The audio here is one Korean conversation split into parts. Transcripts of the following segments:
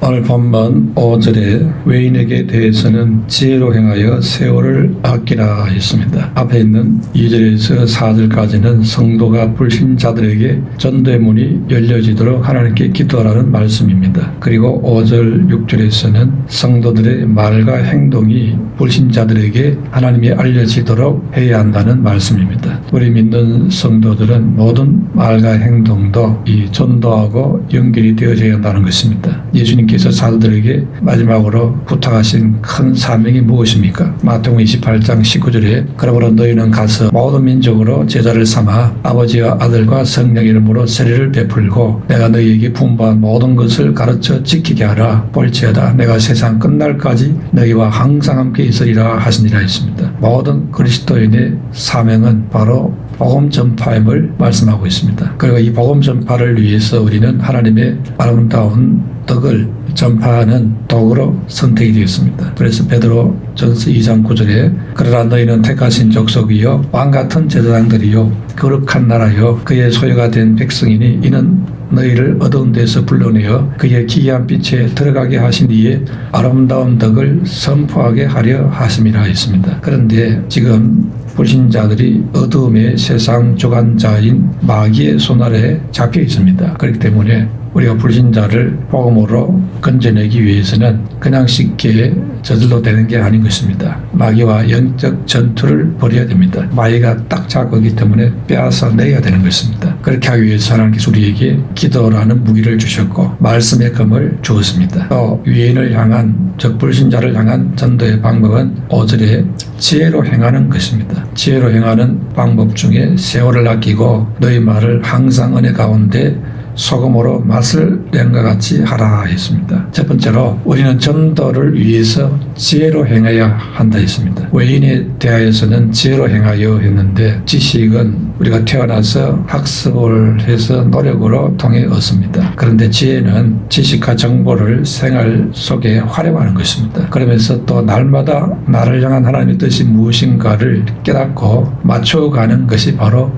오늘 본문 5절에 외인에게 대해서는 지혜로 행하여 세월을 아끼라 했습니다. 앞에 있는 2절에서 4절까지는 성도가 불신자들에게 전도의 문이 열려지도록 하나님께 기도하라는 말씀입니다. 그리고 5절, 6절에서는 성도들의 말과 행동이 불신자들에게 하나님이 알려지도록 해야 한다는 말씀입니다. 우리 믿는 성도들은 모든 말과 행동도 이 전도하고 연결이 되어져야 한다는 것입니다. 예수님께서 사도들에게 마지막으로 부탁하신 큰 사명이 무엇입니까? 마태복음 28장 19절에 그러므로 너희는 가서 모든 민족으로 제자를 삼아 아버지와 아들과 성령 이름으로 세례를 베풀고 내가 너희에게 분부한 모든 것을 가르쳐 지키게 하라. 볼지어다 내가 세상 끝날까지 너희와 항상 함께 있으리라 하시니라 했습니다. 모든 그리스도인의 사명은 바로 복음 전파임을 말씀하고 있습니다. 그리고 이 복음 전파를 위해서 우리는 하나님의 아름다운 덕을 전파하는 도구로 선택이 되었습니다. 그래서 베드로 전서 2장 9절에 그러나 너희는 택하신 족속이요 왕같은 제사장들이요 거룩한 나라요 그의 소유가 된 백성이니 이는 너희를 어두운 데서 불러내어 그의 기이한 빛에 들어가게 하신 이의 아름다운 덕을 선포하게 하려 하심이라 했습니다. 그런데 지금 불신자들이 어두움의 세상 주관자인 마귀의 손아래에 잡혀 있습니다. 그렇기 때문에 우리가 불신자를 복음으로 건져내기 위해서는 그냥 쉽게 저절로 되는 게 아닌 것입니다. 마귀와 영적 전투를 벌여야 됩니다. 마귀가 딱 잡고 있기 때문에 빼앗아 내야 되는 것입니다. 그렇게 하기 위해서 하나님께서 우리에게 기도라는 무기를 주셨고 말씀의 검을 주었습니다. 또 유인을 향한 즉 불신자를 향한 전도의 방법은 5절에 지혜로 행하는 것입니다. 지혜로 행하는 방법 중에 세월을 아끼고 너희 말을 항상 은혜 가운데 소금으로 맛을 낸과 같이 하라 했습니다. 첫 번째로 우리는 전도를 위해서 지혜로 행해야 한다 했습니다. 외인에 대하여서는 지혜로 행하여 했는데 지식은 우리가 태어나서 학습을 해서 노력으로 통해 얻습니다. 그런데 지혜는 지식과 정보를 생활 속에 활용하는 것입니다. 그러면서 또 날마다 나를 향한 하나님의 뜻이 무엇인가를 깨닫고 맞춰가는 것이 바로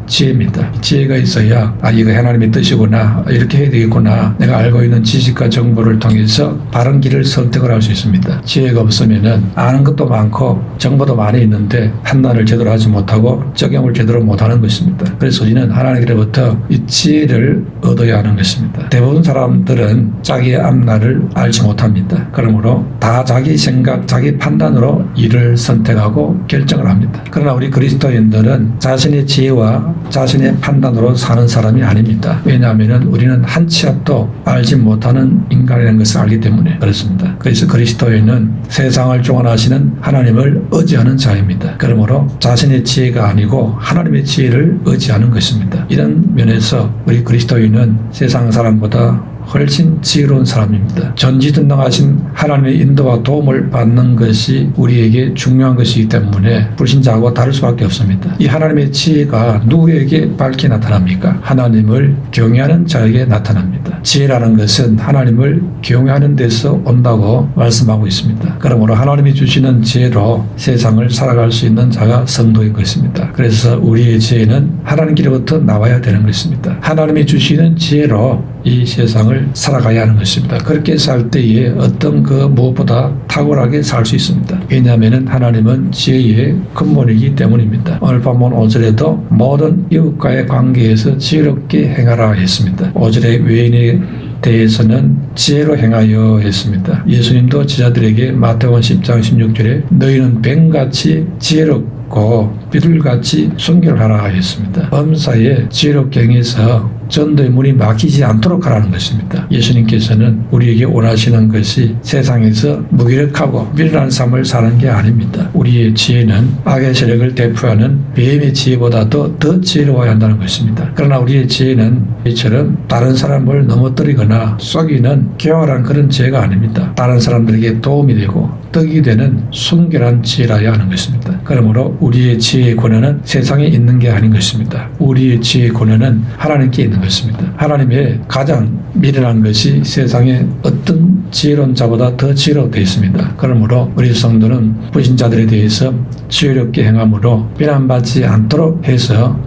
지혜입니다. 지혜가 있어야 이거 하나님의 뜻이구나 이렇게 해야 되겠구나 내가 알고 있는 지식과 정보를 통해서 바른 길을 선택을 할 수 있습니다. 지혜가 없으면은 아는 것도 많고 정보도 많이 있는데 판단을 제대로 하지 못하고 적용을 제대로 못하는 것입니다. 그래서 우리는 하나님께로부터 이 지혜를 얻어야 하는 것입니다. 대부분 사람들은 자기의 앞날을 알지 못합니다. 그러므로 다 자기 생각, 자기 판단으로 일을 선택하고 결정을 합니다. 그러나 우리 그리스도인들은 자신의 지혜와 자신의 판단으로 사는 사람이 아닙니다. 왜냐하면 우리는 한 치 앞도 알지 못하는 인간이라는 것을 알기 때문에 그렇습니다. 그래서 그리스도인은 세상을 주관하시는 하나님을 의지하는 자입니다. 그러므로 자신의 지혜가 아니고 하나님의 지혜를 의지하는 것입니다. 이런 면에서 우리 그리스도인은 세상 사람보다 훨씬 지혜로운 사람입니다. 전지전능하신 하나님의 인도와 도움을 받는 것이 우리에게 중요한 것이기 때문에 불신자하고 다를 수밖에 없습니다. 이 하나님의 지혜가 누구에게 밝게 나타납니까? 하나님을 경외하는 자에게 나타납니다. 지혜라는 것은 하나님을 경외하는 데서 온다고 말씀하고 있습니다. 그러므로 하나님이 주시는 지혜로 세상을 살아갈 수 있는 자가 성도인 것입니다. 그래서 우리의 지혜는 하나님께로부터 나와야 되는 것입니다. 하나님이 주시는 지혜로 이 세상을 살아가야 하는 것입니다. 그렇게 살 때에 어떤 그 무엇보다 탁월하게 살 수 있습니다. 왜냐하면 하나님은 지혜의 근본이기 때문입니다. 오늘 본문 5절에도 모든 이웃과의 관계에서 지혜롭게 행하라 했습니다. 5절에 외인에 대해서는 지혜로 행하여 했습니다. 예수님도 제자들에게 마태복음 10장 16절에 너희는 뱀같이 지혜롭고 비둘같이 순결하라 했습니다. 범사에 지혜롭게 행해서 전도의 문이 막히지 않도록 하라는 것입니다. 예수님께서는 우리에게 원하시는 것이 세상에서 무기력하고 미련한 삶을 사는 게 아닙니다. 우리의 지혜는 악의 세력을 대표하는 뱀의 지혜보다도 더 지혜로워야 한다는 것입니다. 그러나 우리의 지혜는 이처럼 다른 사람을 넘어뜨리거나 속이는 교활한 그런 지혜가 아닙니다. 다른 사람들에게 도움이 되고 떡이 되는 순결한 지혜라야 하는 것입니다. 그러므로 우리의 지혜의 권한은 세상에 있는 게 아닌 것입니다. 우리의 지혜의 권한은 하나님께 있는 것입니다. 하나님의 가장 미련한 것이 세상에 어떤 지혜로운 자보다 더 지혜롭게 되어 있습니다. 그러므로 우리 성도는 불신자들에 대해서 지혜롭게 행함으로 비난받지 않도록 해서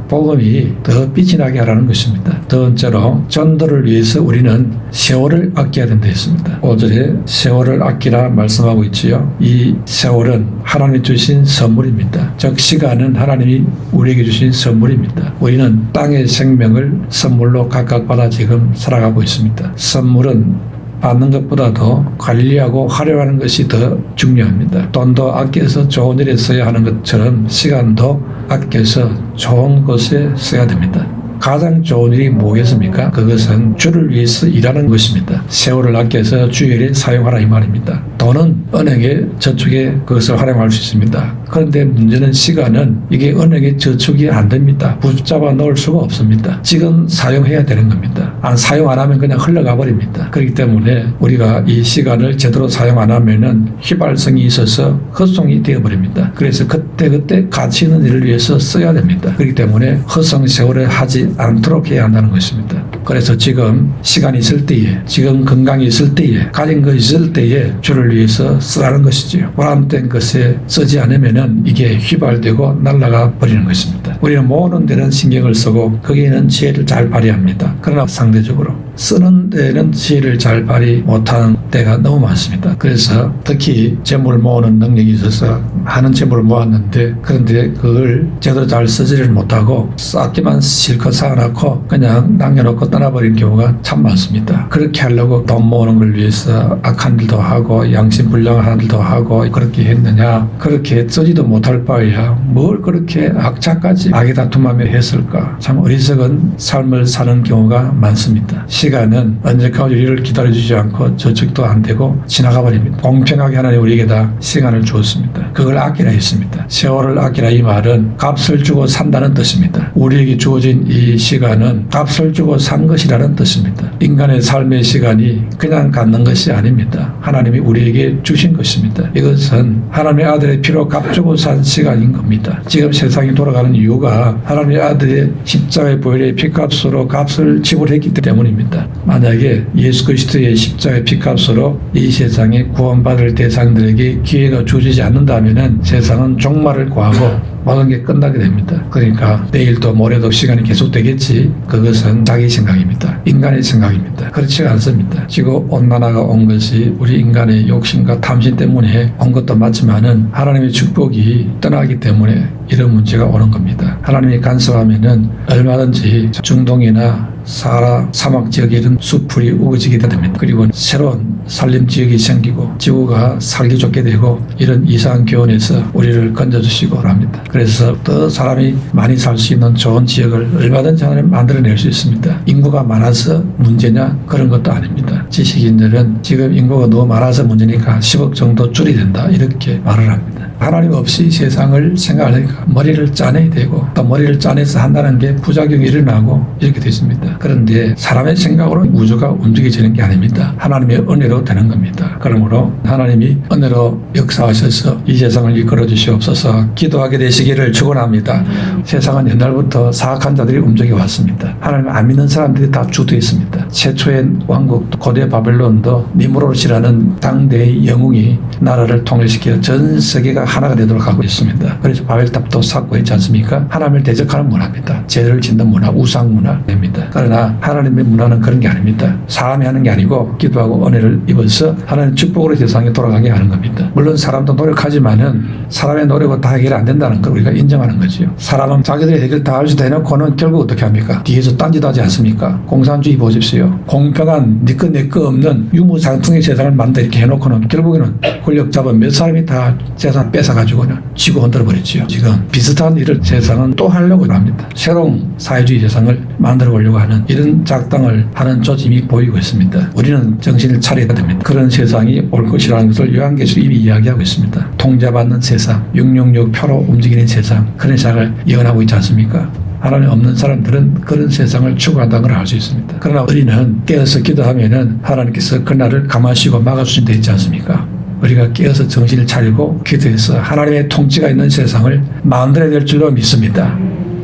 복음이 더 빛이 나게 하라는 것입니다. 두 번째로 전도를 위해서 우리는 세월을 아껴야 된다 했습니다. 5절에 세월을 아끼라 말씀하고 있지요. 이 세월은 하나님이 주신 선물입니다. 즉 시간은 하나님이 우리에게 주신 선물입니다. 우리는 땅의 생명을 선물로 각각 받아 지금 살아가고 있습니다. 선물은 받는 것보다도 관리하고 활용하는 것이 더 중요합니다. 돈도 아껴서 좋은 일에 써야 하는 것처럼 시간도 아껴서 좋은 곳에 써야 됩니다. 가장 좋은 일이 뭐겠습니까? 그것은 주를 위해서 일하는 것입니다. 세월을 아껴서 주의 일에 사용하라 이 말입니다. 돈은 은행에 저축에 그것을 활용할 수 있습니다. 그런데 문제는 시간은 이게 은행에 저축이 안 됩니다. 붙잡아 넣을 수가 없습니다. 지금 사용해야 되는 겁니다. 사용 안 하면 그냥 흘러가 버립니다. 그렇기 때문에 우리가 이 시간을 제대로 사용 안 하면은 휘발성이 있어서 헛송이 되어버립니다. 그래서 그때 가치 있는 일을 위해서 써야 됩니다. 그렇기 때문에 허송 세월에 하지 않도록 해야 한다는 것입니다. 그래서 지금 시간이 있을 때에, 지금 건강이 있을 때에, 가진 것이 있을 때에 주를 위해서 쓰라는 것이지요. 보람된 것에 쓰지 않으면은 이게 휘발되고 날아가 버리는 것입니다. 우리는 모으는 데는 신경을 쓰고 거기에는 지혜를 잘 발휘합니다. 그러나 상대적으로 쓰는 데는 지혜를 잘 발휘 못하는 때가 너무 많습니다. 그래서 특히 재물을 모으는 능력이 있어서 많은 재물을 모았는데 그런데 그걸 제대로 잘 쓰지를 못하고 쌓기만 실컷 쌓아놓고 그냥 남겨놓고 떠나버리는 경우가 참 많습니다. 그렇게 하려고 돈 모으는 걸 위해서 악한 일도 하고 양심불량한 일도 하고 그렇게 했느냐, 그렇게 쓰지도 못할 바에야 뭘 그렇게 악착까지 악의 다툼하며 했을까. 참 어리석은 삶을 사는 경우가 많습니다. 시간은 언제까지 우리를 기다려주지 않고 저축도 안 되고 지나가 버립니다. 공평하게 하나님 우리에게 다 시간을 주었습니다. 그걸 아끼라 했습니다. 세월을 아끼라 이 말은 값을 주고 산다는 뜻입니다. 우리에게 주어진 이 시간은 값을 주고 산 것이라는 뜻입니다. 인간의 삶의 시간이 그냥 갖는 것이 아닙니다. 하나님이 우리에게 주신 것입니다. 이것은 하나님의 아들의 피로 값주고 산 시간인 겁니다. 지금 세상이 돌아가는 이유가 하나님의 아들의 십자가의 보혈의 피값으로 값을 지불했기 때문입니다. 만약에 예수 그리스도의 십자가의 피값으로 이 세상에 구원받을 대상들에게 기회가 주어지지 않는다면 세상은 종말을 구하고 모든 게 끝나게 됩니다. 그러니까 내일도 모레도 시간이 계속되겠지. 그것은 자기 생각입니다. 인간의 생각입니다. 그렇지 않습니다. 지구 온난화가 온 것이 우리 인간의 욕심과 탐심 때문에 온 것도 맞지만은 하나님의 축복이 떠나기 때문에 이런 문제가 오는 겁니다. 하나님이 간섭하면은 얼마든지 중동이나 사하라 사막 지역에 이런 숲풀이 우거지게 됩니다. 그리고 새로운 산림 지역이 생기고 지구가 살기 좋게 되고 이런 이상한 기온에서 우리를 건져주시고 합니다. 그래서 더 사람이 많이 살 수 있는 좋은 지역을 얼마든지 하나님 만들어낼 수 있습니다. 인구가 많아서 문제냐? 그런 것도 아닙니다. 지식인들은 지금 인구가 너무 많아서 문제니까 10억 정도 줄이 된다 이렇게 말을 합니다. 하나님 없이 세상을 생각하니까 머리를 짜내야 되고 또 머리를 짜내서 한다는 게 부작용이 일어나고 이렇게 되십니다. 그런데 사람의 생각으로 우주가 움직여지는 게 아닙니다. 하나님의 은혜로 되는 겁니다. 그러므로 하나님이 은혜로 역사하셔서 이 세상을 이끌어 주시옵소서 기도하게 되시기를 축원합니다. 세상은 옛날부터 사악한 자들이 움직여 왔습니다. 하나님 안 믿는 사람들이 다 주도했습니다. 최초의 왕국 고대 바벨론도 니무롯이라는 당대의 영웅이 나라를 통일시켜 전 세계가 하나가 되도록 하고 있습니다. 그래서 바벨탑도 쌓고 있지 않습니까? 하나님을 대적하는 문화입니다. 제를 짓는 문화, 우상 문화입니다. 그러나 하나님의 문화는 그런 게 아닙니다. 사람이 하는 게 아니고 기도하고 은혜를 입어서 하나님 축복으로 세상에 돌아가게 하는 겁니다. 물론 사람도 노력하지만은 사람의 노력은 다 해결 안 된다는 걸 우리가 인정하는 거죠. 사람은 자기들이 해결 다 할 수 대놓고는 결국 어떻게 합니까? 뒤에서 딴짓 하지 않습니까? 공산주의 보십시오. 공평한 네 거 내 거 없는 유무상통의 세상을 만들어 이렇게 해놓고는 결국에는 권력 잡은 몇 사람이 다 재산 뺏어가지고는 지구 흔들어 버렸지요. 지금 비슷한 일을 세상은 또 하려고 합니다. 새로운 사회주의 세상을 만들어 보려고 하는 이런 작당을 하는 조짐이 보이고 있습니다. 우리는 정신을 차려야 됩니다. 그런 세상이 올 것이라는 것을 요한계시록이 이미 이야기하고 있습니다. 통제받는 세상, 666 표로 움직이는 세상, 그런 세상을 예언하고 있지 않습니까? 하나님 없는 사람들은 그런 세상을 추구한다는 걸 알 수 있습니다. 그러나 우리는 깨어서 기도하면은 하나님께서 그날을 감하시고 막아주신다 했지 않습니까? 우리가 깨어서 정신을 차리고 기도해서 하나님의 통치가 있는 세상을 만들어야 될 줄로 믿습니다.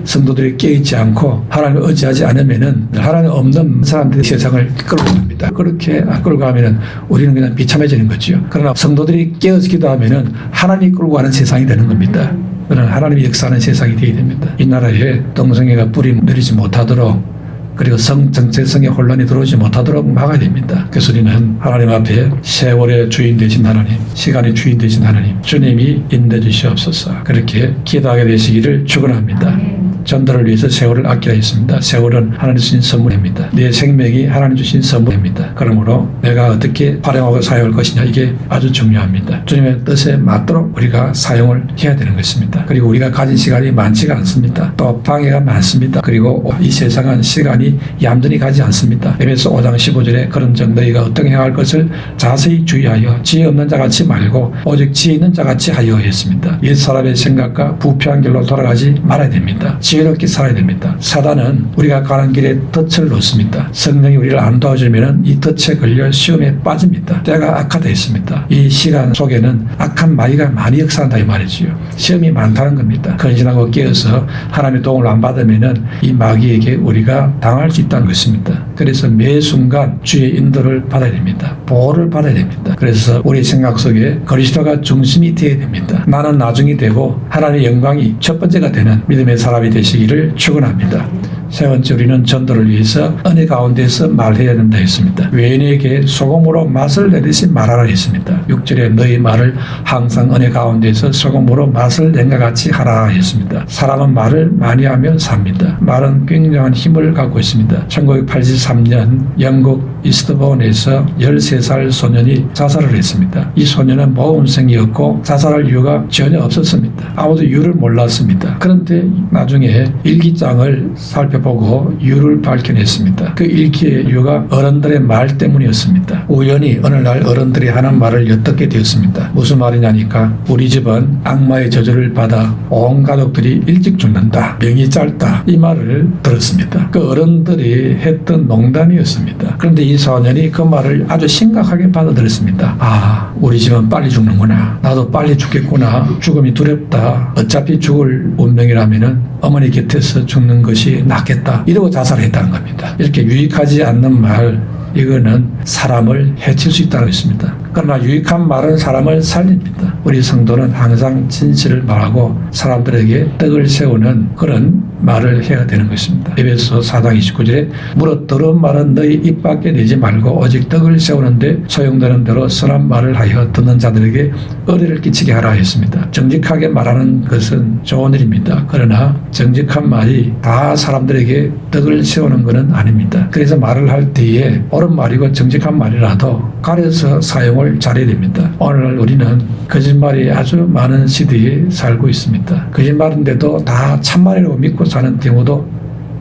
성도들이 깨어있지 않고 하나님을 의지하지 않으면은 하나님 없는 사람들이 세상을 끌고 갑니다. 그렇게 끌고 가면은 우리는 그냥 비참해지는 거죠. 그러나 성도들이 깨어서 기도하면은 하나님이 끌고 가는 세상이 되는 겁니다. 그는 하나님이 역사하는 세상이 되어야 됩니다. 이 나라에 동성애가 뿌리 내리지 못하도록, 그리고 정체성의 혼란이 들어오지 못하도록 막아야 됩니다. 그래서 우리는 하나님 앞에 세월의 주인 되신 하나님, 시간의 주인 되신 하나님, 주님이 인도해 주시옵소서, 그렇게 기도하게 되시기를 축원합니다. 전도를 위해서 세월을 아끼라 했습니다. 세월은 하나님 주신 선물입니다. 내 생명이 하나님 주신 선물입니다. 그러므로 내가 어떻게 활용하고 사용할 것이냐, 이게 아주 중요합니다. 주님의 뜻에 맞도록 우리가 사용을 해야 되는 것입니다. 그리고 우리가 가진 시간이 많지가 않습니다. 또 방해가 많습니다. 그리고 이 세상은 시간이 얌전히 가지 않습니다. 에베소 5장 15절에 그런즉 너희가 어떻게 행할 것을 자세히 주의하여 지혜 없는 자같이 말고 오직 지혜 있는 자같이 하여 했습니다. 옛 사람의 생각과 부패한 길로 돌아가지 말아야 됩니다. 지혜롭게 살아야 됩니다. 사단은 우리가 가는 길에 덫을 놓습니다. 성령이 우리를 안 도와주면 이 덫에 걸려 시험에 빠집니다. 때가 악하다 했습니다. 이 시간 속에는 악한 마귀가 많이 역사한다 이 말이지요. 시험이 많다는 겁니다. 근신하고 깨어서 하나님의 도움을 안 받으면 이 마귀에게 우리가 당할 수 있다는 것입니다. 그래서 매 순간 주의 인도를 받아야 됩니다. 보호를 받아야 됩니다. 그래서 우리 생각 속에 그리스도가 중심이 되어야 됩니다. 나는 나중이 되고 하나님의 영광이 첫 번째가 되는 믿음의 사람이 되시기를 축원합니다. 세 번째, 우리는 전도를 위해서 은혜 가운데서 말해야 된다 했습니다. 외인에게 소금으로 맛을 내듯이 말하라 했습니다. 6절에 너희 말을 항상 은혜 가운데서 소금으로 맛을 낸과 같이 하라 했습니다. 사람은 말을 많이 하면 삽니다. 말은 굉장한 힘을 갖고 있습니다. 1983년 영국 이스트본에서 13살 소년이 자살을 했습니다. 이 소년은 모범생이었고 자살할 이유가 전혀 없었습니다. 아무도 이유를 몰랐습니다. 그런데 나중에 일기장을 살펴보고 이유를 밝혀냈습니다. 그 일기의 이유가 어른들의 말 때문이었습니다. 우연히 어느 날 어른들이 하는 말을 엿듣게 되었습니다. 무슨 말이냐니까 우리 집은 악마의 저주를 받아 온 가족들이 일찍 죽는다, 명이 짧다, 이 말을 들었습니다. 그 어른들이 했던 농담이었습니다. 그런데 이 소년이 그 말을 아주 심각하게 받아들였습니다. 아, 우리 집은 빨리 죽는구나, 나도 빨리 죽겠구나, 죽음이 두렵다, 어차피 죽을 운명이라면 어머니 곁에서 죽는 것이 낫겠다, 이러고 자살했다는 겁니다. 이렇게 유익하지 않는 말, 이거는 사람을 해칠 수 있다는 것입니다. 그러나 유익한 말은 사람을 살립니다. 우리 성도는 항상 진실을 말하고 사람들에게 떡을 세우는 그런 말을 해야 되는 것입니다. 에베소 4장 29절에 무릇 더러운 말은 너희 입 밖에 내지 말고 오직 떡을 세우는데 소용되는 대로 선한 말을 하여 듣는 자들에게 의뢰를 끼치게 하라 했습니다. 정직하게 말하는 것은 좋은 일입니다. 그러나 정직한 말이 다 사람들에게 떡을 세우는 것은 아닙니다. 그래서 말을 할 때에 옳은 말이고 정직한 말이라도 가려서 사용을 잘해야 됩니다. 오늘날 우리는 거짓말이 아주 많은 시대에 살고 있습니다. 거짓말인데도 다 참말이라고 믿고 사는 경우도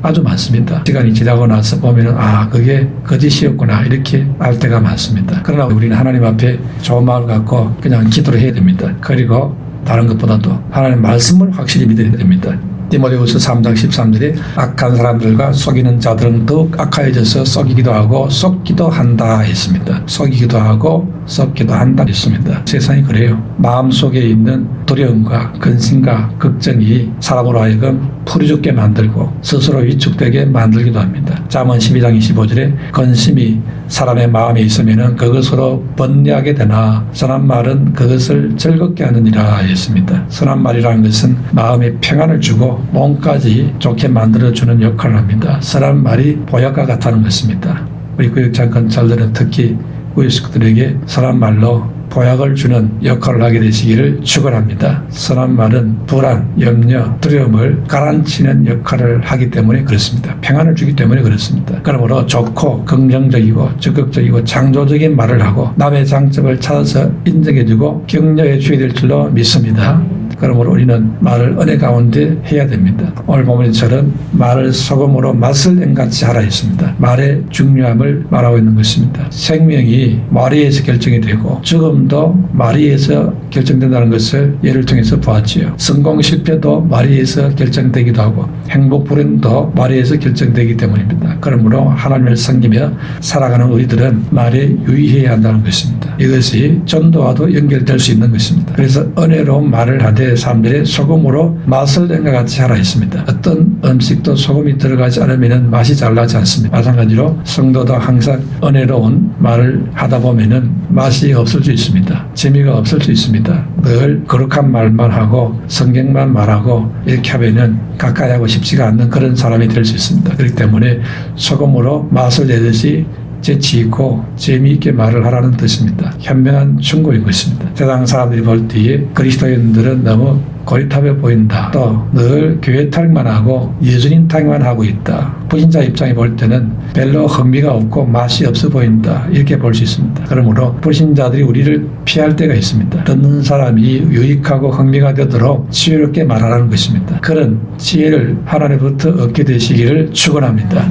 아주 많습니다. 시간이 지나고 나서 보면 그게 거짓이었구나, 이렇게 알 때가 많습니다. 그러나 우리는 하나님 앞에 좋은 마음을 갖고 그냥 기도를 해야 됩니다. 그리고 다른 것보다도 하나님의 말씀을 확실히 믿어야 됩니다. 디모데후서 3장 13절에 악한 사람들과 속이는 자들은 더욱 악하여져서 속이기도 하고 속기도 한다 했습니다. 속이기도 하고 속기도 한다 했습니다. 세상이 그래요. 마음속에 있는 두려움과 근심과 걱정이 사람으로 하여금 풀이 죽게 만들고 스스로 위축되게 만들기도 합니다. 잠언 12장 25절에 근심이 사람의 마음에 있으면 그것으로 번뇌하게 되나 선한 말은 그것을 즐겁게 하느니라 했습니다. 선한 말이라는 것은 마음에 평안을 주고 몸까지 좋게 만들어주는 역할을 합니다. 선한 말이 보약과 같다는 것입니다. 우리 구역장 건설들은 특히 우리 식구들에게 선한 말로 보약을 주는 역할을 하게 되시기를 축원합니다. 선한 말은 불안, 염려, 두려움을 가라앉히는 역할을 하기 때문에 그렇습니다. 평안을 주기 때문에 그렇습니다. 그러므로 좋고 긍정적이고 적극적이고 창조적인 말을 하고 남의 장점을 찾아서 인정해주고 격려해 줘야 될 줄로 믿습니다. 그러므로 우리는 말을 은혜 가운데 해야 됩니다. 오늘 본문처럼 말을 소금으로 맛을 낸같이 하라 했습니다. 말의 중요함을 말하고 있는 것입니다. 생명이 말에 의해서 결정이 되고 죽음도 말에 의해서 결정된다는 것을 예를 통해서 보았지요. 성공 실패도 말에 의해서 결정되기도 하고 행복 불행도 말에 의해서 결정되기 때문입니다. 그러므로 하나님을 섬기며 살아가는 우리들은 말에 유의해야 한다는 것입니다. 이것이 전도와도 연결될 수 있는 것입니다. 그래서 은혜로운 말을 하되 사람들이 소금으로 맛을 낸 것 같이 하라 했습니다. 어떤 음식도 소금이 들어가지 않으면 맛이 잘 나지 않습니다. 마찬가지로 성도도 항상 은혜로운 말을 하다 보면은 맛이 없을 수 있습니다. 재미가 없을 수 있습니다. 늘 거룩한 말만 하고 성경만 말하고 이렇게 하면은 가까이 하고 싶지가 않는 그런 사람이 될 수 있습니다. 그렇기 때문에 소금으로 맛을 내듯이 재치 있고 재미있게 말을 하라는 뜻입니다. 현명한 충고인 것입니다. 세상 사람들이 볼 때에 그리스도인들은 너무 고리타분해 보인다. 또 늘 교회 타령만 하고 예수님 타령만 하고 있다. 불신자 입장에 볼 때는 별로 흥미가 없고 맛이 없어 보인다. 이렇게 볼 수 있습니다. 그러므로 불신자들이 우리를 피할 때가 있습니다. 듣는 사람이 유익하고 흥미가 되도록 지혜롭게 말하라는 것입니다. 그런 지혜를 하나님부터 얻게 되시기를 축원합니다.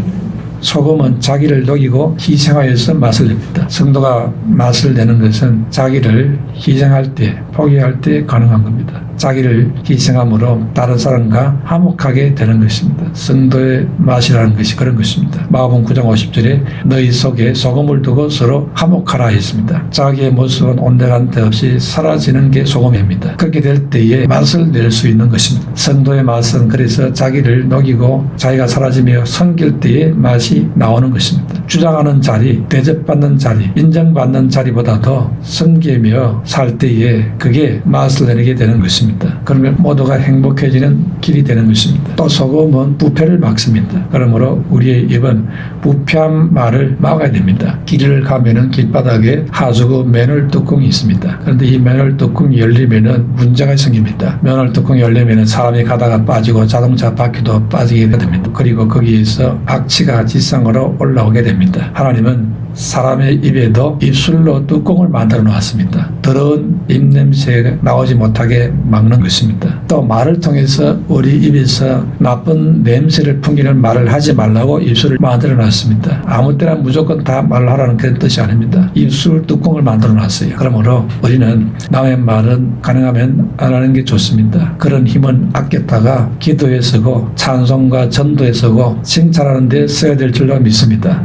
소금은 자기를 녹이고 희생하여서 맛을 냅니다. 성도가 맛을 내는 것은 자기를 희생할 때, 포기할 때 가능한 겁니다. 자기를 희생함으로 다른 사람과 화목하게 되는 것입니다. 성도의 맛이라는 것이 그런 것입니다. 마가복음 9장 50절에 너희 속에 소금을 두고 서로 화목하라 했습니다. 자기의 모습은 온데간데 없이 사라지는 게 소금입니다. 그렇게 될 때에 맛을 낼 수 있는 것입니다. 성도의 맛은 그래서 자기를 녹이고 자기가 사라지며 섬길 때에 맛이 나오는 것입니다. 주장하는 자리, 대접받는 자리, 인정받는 자리보다도 섬기며 살 때에 그게 맛을 내게 되는 것입니다. 그러면 모두가 행복해지는 길이 되는 것입니다. 또 소금은 부패를 막습니다. 그러므로 우리의 입은 부패한 말을 막아야 됩니다. 길을 가면은 길바닥에 하수구 맨홀 뚜껑이 있습니다. 그런데 이 맨홀 뚜껑이 열리면은 문제가 생깁니다. 맨홀 뚜껑이 열리면은 사람이 가다가 빠지고 자동차 바퀴도 빠지게 됩니다. 그리고 거기에서 악취가 지상으로 올라오게 됩니다. 하나님은 사람의 입에도 입술로 뚜껑을 만들어 놓았습니다. 더러운 입냄새가 나오지 못하게 막는 것입니다. 또 말을 통해서 우리 입에서 나쁜 냄새를 풍기는 말을 하지 말라고 입술을 만들어 놨습니다. 아무 때나 무조건 다 말을 하라는 그런 뜻이 아닙니다. 입술 뚜껑을 만들어 놨어요. 그러므로 우리는 남의 말은 가능하면 안 하는 게 좋습니다. 그런 힘은 아꼈다가 기도에 쓰고 찬송과 전도에 쓰고 칭찬하는 데 써야 될 줄로 믿습니다.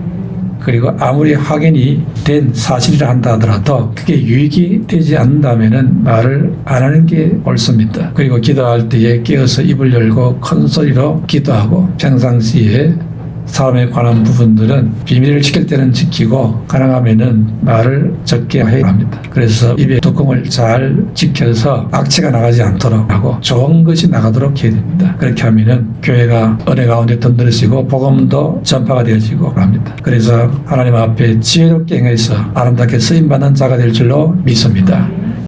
그리고 아무리 확인이 된 사실이라 한다 하더라도 그게 유익이 되지 않는다면 말을 안 하는 게 옳습니다. 그리고 기도할 때에 깨어서 입을 열고 큰 소리로 기도하고 평상시에 사람에 관한 부분들은 비밀을 지킬 때는 지키고 가능하면은 말을 적게 해야 합니다. 그래서 입의 뚜껑을 잘 지켜서 악취가 나가지 않도록 하고 좋은 것이 나가도록 해야 됩니다. 그렇게 하면은 교회가 은혜 가운데 든든해지고 복음도 전파가 되어지고 합니다. 그래서 하나님 앞에 지혜롭게 행해서 아름답게 쓰임받는 자가 될 줄로 믿습니다.